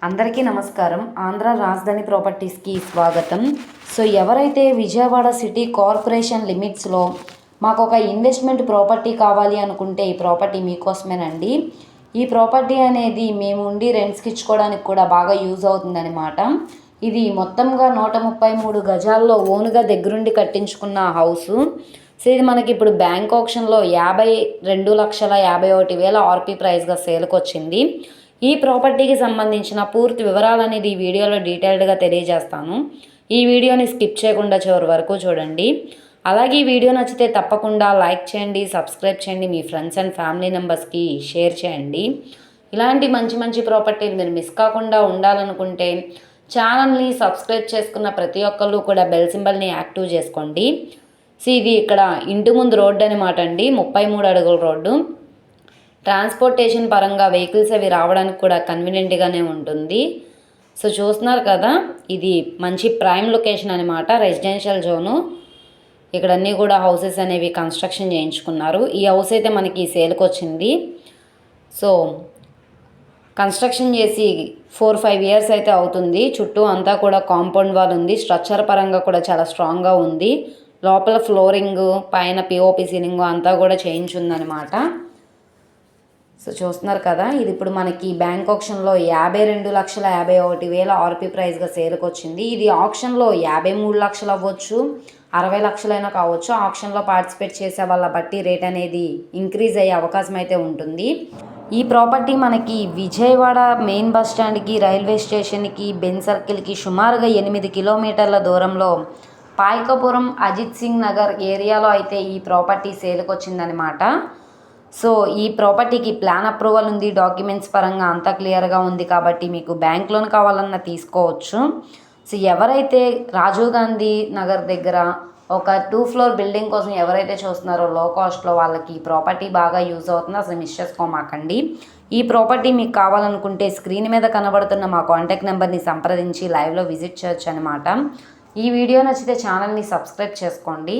అందరికీ నమస్కారం. ఆంధ్ర రాజధాని ప్రాపర్టీస్కి స్వాగతం. సో ఎవరైతే విజయవాడ సిటీ కార్పొరేషన్ లిమిట్స్లో మాకు ఒక ఇన్వెస్ట్మెంట్ ప్రాపర్టీ కావాలి అనుకుంటే ఈ ప్రాపర్టీ మీకోసమేనండి. ఈ ప్రాపర్టీ అనేది మేము ఉండి రెంట్స్కి ఇచ్చుకోవడానికి కూడా బాగా యూజ్ అవుతుందన్నమాట. ఇది మొత్తంగా 133 గజాల్లో ఓన్గా దగ్గరుండి కట్టించుకున్న హౌసు. సో ఇది మనకి ఇప్పుడు బ్యాంక్ ఆప్షన్లో 52,51,000 ఆర్పీ ప్రైస్గా సేల్కి వచ్చింది. ఈ ప్రాపర్టీకి సంబంధించిన పూర్తి వివరాలు అనేది ఈ వీడియోలో డీటెయిల్డ్గా తెలియజేస్తాను. ఈ వీడియోని స్కిప్ చేయకుండా చివరి వరకు చూడండి. అలాగే ఈ వీడియో నచ్చితే తప్పకుండా లైక్ చేయండి, సబ్స్క్రైబ్ చేయండి, మీ ఫ్రెండ్స్ అండ్ ఫ్యామిలీ మెంబర్స్కి షేర్ చేయండి. ఇలాంటి మంచి మంచి ప్రాపర్టీలు మీరు మిస్ కాకుండా ఉండాలనుకుంటే ఛానల్ని సబ్స్క్రైబ్ చేసుకున్న ప్రతి ఒక్కళ్ళు కూడా బెల్ సింబల్ని యాక్టివ్ చేసుకోండి. సో ఇది ఇక్కడ ఇంటి ముందు రోడ్డు అనమాట అండి, 33 అడుగుల రోడ్డు. ట్రాన్స్పోర్టేషన్ పరంగా వెహికల్స్ అవి రావడానికి కూడా కన్వీనియంట్గానే ఉంటుంది. సో చూస్తున్నారు కదా, ఇది మంచి ప్రైమ్ లొకేషన్ అనమాట, రెసిడెన్షియల్ జోను. ఇక్కడ అన్నీ కూడా హౌసెస్ అనేవి కన్స్ట్రక్షన్ చేయించుకున్నారు. ఈ హౌస్ అయితే మనకి సేల్కి వచ్చింది. సో కన్స్ట్రక్షన్ చేసి 4-5 ఇయర్స్ అయితే అవుతుంది. చుట్టూ అంతా కూడా కాంపౌండ్ వాల్ ఉంది. స్ట్రక్చర్ పరంగా కూడా చాలా స్ట్రాంగ్గా ఉంది. లోపల ఫ్లోరింగ్, పైన పిఓపి సీలింగ్ అంతా కూడా చేయించుందనమాట. సో చూస్తున్నారు కదా, ఇది ఇప్పుడు మనకి బ్యాంక్ ఆప్షన్లో 52,51,000 ఆర్పీ ప్రైస్గా సేల్కి వచ్చింది. ఇది ఆప్షన్లో 53 లక్షలు అవ్వచ్చు, 60 లక్షలైనా కావచ్చు. ఆప్షన్లో పార్టిసిపేట్ చేసే వాళ్ళ బట్టి రేట్ అనేది ఇంక్రీజ్ అయ్యే అవకాశం అయితే ఉంటుంది. ఈ ప్రాపర్టీ మనకి విజయవాడ మెయిన్ బస్ స్టాండ్కి, రైల్వే స్టేషన్కి, బెన్ సర్కిల్కి సుమారుగా 8 కిలోమీటర్ల దూరంలో పాయకపురం అజిత్ సింగ్ నగర్ ఏరియాలో అయితే ఈ ప్రాపర్టీ సేల్కి వచ్చిందనమాట. సో ఈ ప్రాపర్టీకి ప్లాన్ అప్రూవల్ ఉంది, డాక్యుమెంట్స్ పరంగా అంతా క్లియర్గా ఉంది కాబట్టి మీకు బ్యాంక్ లోన్ కావాలన్నా తీసుకోవచ్చు. సో ఎవరైతే రాజీవ్ గాంధీ నగర్ దగ్గర ఒక 2 ఫ్లోర్ బిల్డింగ్ కోసం ఎవరైతే చూస్తున్నారో లో కాస్ట్లో, వాళ్ళకి ఈ ప్రాపర్టీ బాగా యూజ్ అవుతుంది. అసలు మిస్ చేసుకోమాకండి. ఈ ప్రాపర్టీ మీకు కావాలనుకుంటే స్క్రీన్ మీద కనబడుతున్న మా కాంటాక్ట్ నెంబర్ని సంప్రదించి లైవ్లో విజిట్ చేయొచ్చు అనమాట. ఈ వీడియో నచ్చితే ఛానల్ని సబ్స్క్రైబ్ చేసుకోండి.